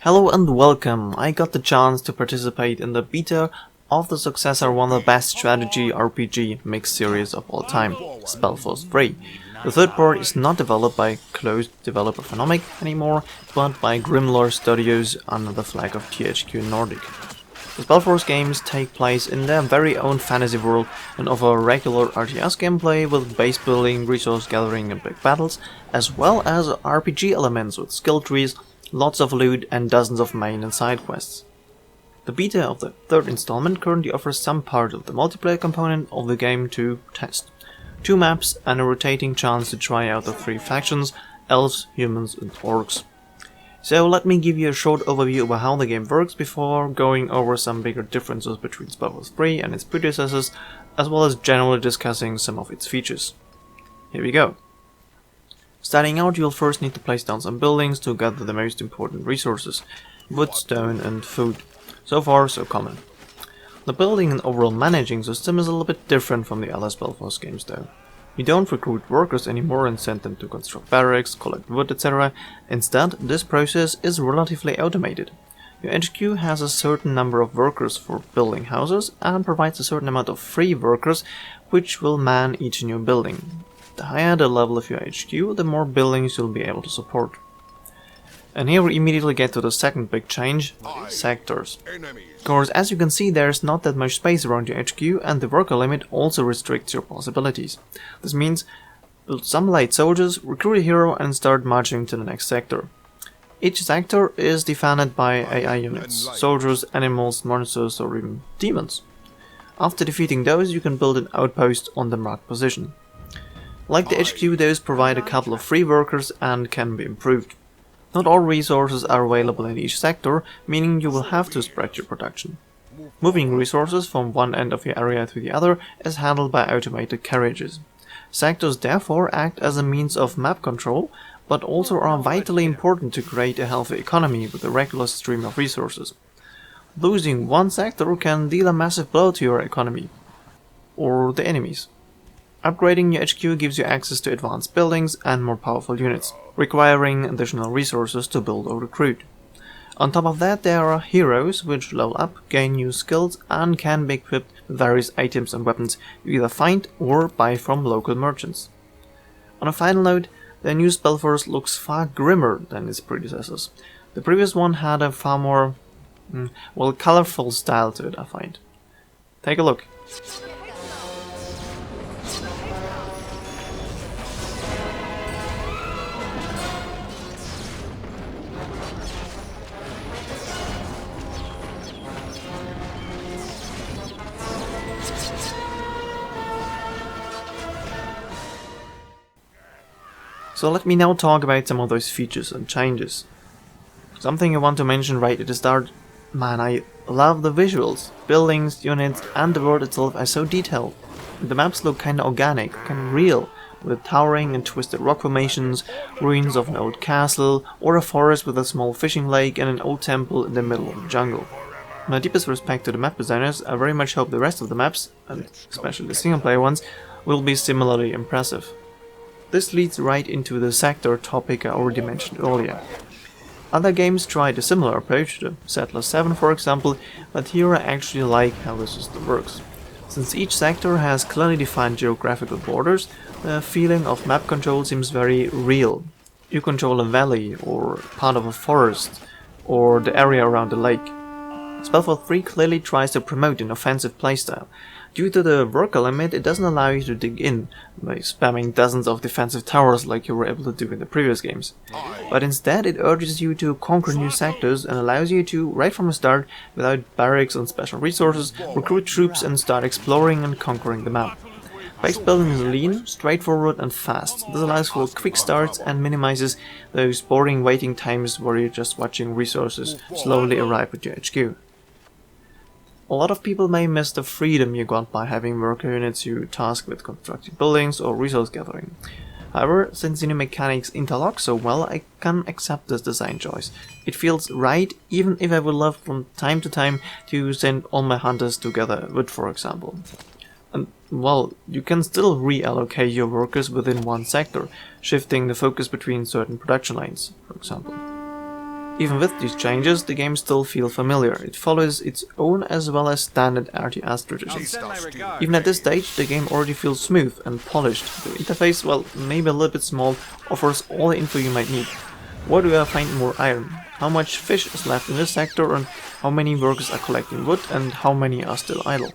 Hello and welcome. I got the chance to participate in the beta of the successor of one of the best strategy RPG mixed series of all time, Spellforce 3. The third part is not developed by closed developer Phenomic anymore, but by Grimlore Studios under the flag of THQ Nordic. The Spellforce games take place in their very own fantasy world and offer regular RTS gameplay with base building, resource gathering and big battles, as well as RPG elements with skill trees, lots of loot and dozens of main and side quests. The beta of the third installment currently offers some part of the multiplayer component of the game to test. 2 maps and a rotating chance to try out the 3 factions, elves, humans and orcs. So let me give you a short overview about how the game works before going over some bigger differences between Spellforce 3 and its predecessors, as well as generally discussing some of its features. Here we go. Starting out, you'll first need to place down some buildings to gather the most important resources: wood, stone and food. So far, so common. The building and overall managing system is a little bit different from the other Spellforce games though. You don't recruit workers anymore and send them to construct barracks, collect wood, etc. Instead, this process is relatively automated. Your HQ has a certain number of workers for building houses and provides a certain amount of free workers which will man each new building. The higher the level of your HQ, the more buildings you'll be able to support. And here we immediately get to the second big change: sectors. Of course, as you can see, there's not that much space around your HQ, and the worker limit also restricts your possibilities. This means build some light soldiers, recruit a hero and start marching to the next sector. Each sector is defended by AI units: soldiers, animals, monsters or even demons. After defeating those, you can build an outpost on the marked position. Like the HQ, those provide a couple of free workers and can be improved. Not all resources are available in each sector, meaning you will have to spread your production. Moving resources from one end of your area to the other is handled by automated carriages. Sectors therefore act as a means of map control, but also are vitally important to create a healthy economy with a regular stream of resources. Losing one sector can deal a massive blow to your economy, or the enemies. Upgrading your HQ gives you access to advanced buildings and more powerful units, requiring additional resources to build or recruit. On top of that, there are heroes which level up, gain new skills and can be equipped with various items and weapons you either find or buy from local merchants. On a final note, the new Spellforce looks far grimmer than its predecessors. The previous one had a far more, colorful style to it, I find. Take a look. So let me now talk about some of those features and changes. Something I want to mention right at the start: man, I love the visuals. Buildings, units and the world itself are so detailed. The maps look kinda organic, kinda real, with towering and twisted rock formations, ruins of an old castle, or a forest with a small fishing lake and an old temple in the middle of the jungle. My deepest respect to the map designers. I very much hope the rest of the maps, and especially the single player ones, will be similarly impressive. This leads right into the sector topic I already mentioned earlier. Other games tried a similar approach, the Settlers 7 for example, but here I actually like how the system works. Since each sector has clearly defined geographical borders, the feeling of map control seems very real. You control a valley, or part of a forest, or the area around the lake. Spellforce 3 clearly tries to promote an offensive playstyle. Due to the worker limit, it doesn't allow you to dig in by spamming dozens of defensive towers like you were able to do in the previous games. But instead it urges you to conquer new sectors and allows you to, right from the start, without barracks and special resources, recruit troops and start exploring and conquering the map. Base building is lean, straightforward and fast. This allows for quick starts and minimizes those boring waiting times where you're just watching resources slowly arrive at your HQ. A lot of people may miss the freedom you got by having worker units you task with constructing buildings or resource gathering. However, since the new mechanics interlock so well, I can accept this design choice. It feels right, even if I would love from time to time to send all my hunters to gather wood, for example. And, well, you can still reallocate your workers within one sector, shifting the focus between certain production lines, for example. Even with these changes, the game still feels familiar. It follows its own as well as standard RTS traditions. Even at this stage, the game already feels smooth and polished. The interface, well, maybe a little bit small, offers all the info you might need. Where do I find more iron? How much fish is left in this sector, and how many workers are collecting wood, and how many are still idle?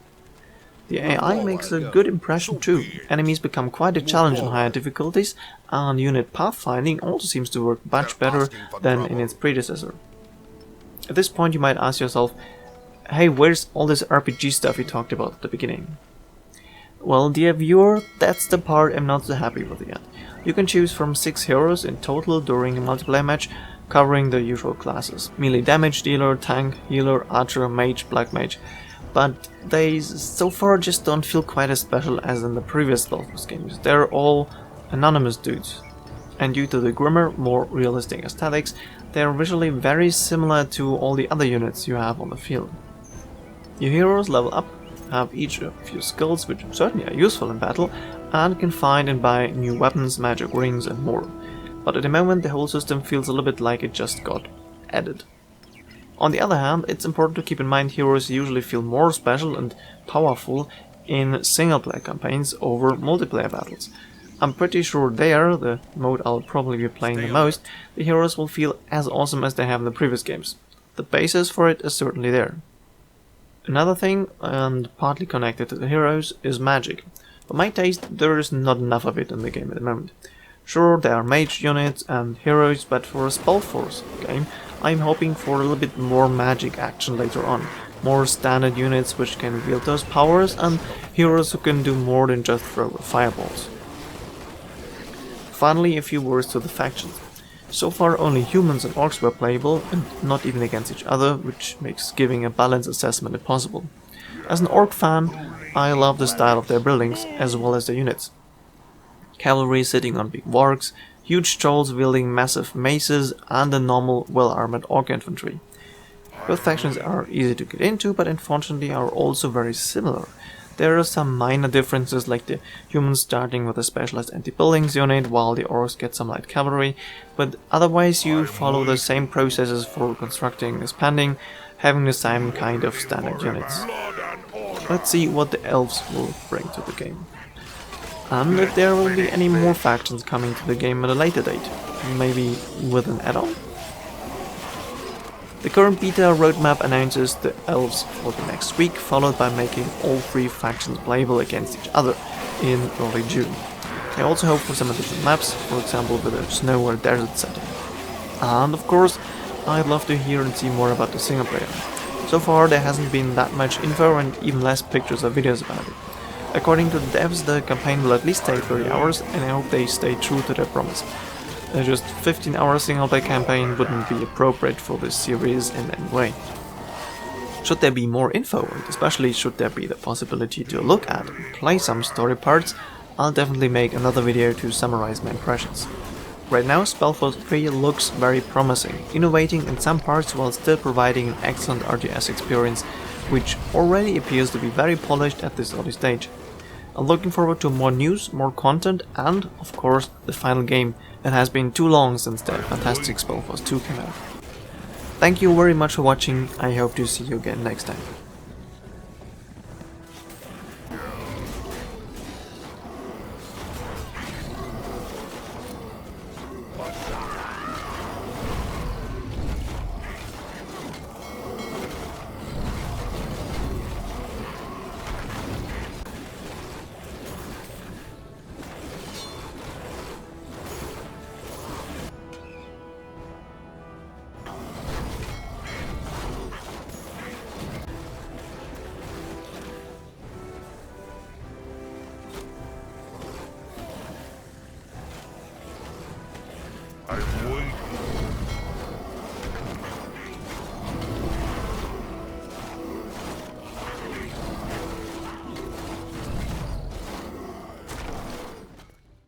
The AI makes a good impression too. Enemies become quite a challenge in higher difficulties, and unit pathfinding also seems to work much better than in its predecessor. At this point you might ask yourself, hey, where's all this RPG stuff you talked about at the beginning? Well, dear viewer, that's the part I'm not so happy with yet. You can choose from 6 heroes in total during a multiplayer match, covering the usual classes: melee damage dealer, tank, healer, archer, mage, black mage. But they so far just don't feel quite as special as in the previous Spellforce games. They're all anonymous dudes. And due to the grimmer, more realistic aesthetics, they're visually very similar to all the other units you have on the field. Your heroes level up, have each a few skills which certainly are useful in battle, and can find and buy new weapons, magic rings and more. But at the moment the whole system feels a little bit like it just got added. On the other hand, it's important to keep in mind heroes usually feel more special and powerful in single-player campaigns over multiplayer battles. I'm pretty sure there, the mode I'll probably be playing the most, the heroes will feel as awesome as they have in the previous games. The basis for it is certainly there. Another thing, and partly connected to the heroes, is magic. For my taste, there is not enough of it in the game at the moment. Sure, there are mage units and heroes, but for a Spellforce game, I'm hoping for a little bit more magic action later on. More standard units which can wield those powers, and heroes who can do more than just throw fireballs. Finally, a few words to the factions. So far only humans and orcs were playable, and not even against each other, which makes giving a balanced assessment impossible. As an orc fan, I love the style of their buildings, as well as their units. Cavalry sitting on big wargs, huge trolls wielding massive maces, and the normal well-armored orc infantry. Both factions are easy to get into, but unfortunately are also very similar. There are some minor differences, like the humans starting with a specialized anti-buildings unit, while the orcs get some light cavalry, but otherwise you follow the same processes for constructing, expanding, having the same kind of standard units. Let's see what the elves will bring to the game. And if there will be any more factions coming to the game at a later date, maybe with an add-on? The current beta roadmap announces the elves for the next week, followed by making all 3 factions playable against each other in early June. I also hope for some additional maps, for example with a snow or desert setting. And of course, I'd love to hear and see more about the single player. So far there hasn't been that much info and even less pictures or videos about it. According to the devs, the campaign will at least take 30 hours, and I hope they stay true to their promise. A just 15-hour single-player campaign wouldn't be appropriate for this series in any way. Should there be more info, and especially should there be the possibility to look at and play some story parts, I'll definitely make another video to summarize my impressions. Right now, Spellforce 3 looks very promising, innovating in some parts while still providing an excellent RTS experience, which already appears to be very polished at this early stage. I'm looking forward to more news, more content, and, of course, the final game. It has been too long since the fantastic Spellforce 2 came out. Thank you very much for watching, I hope to see you again next time.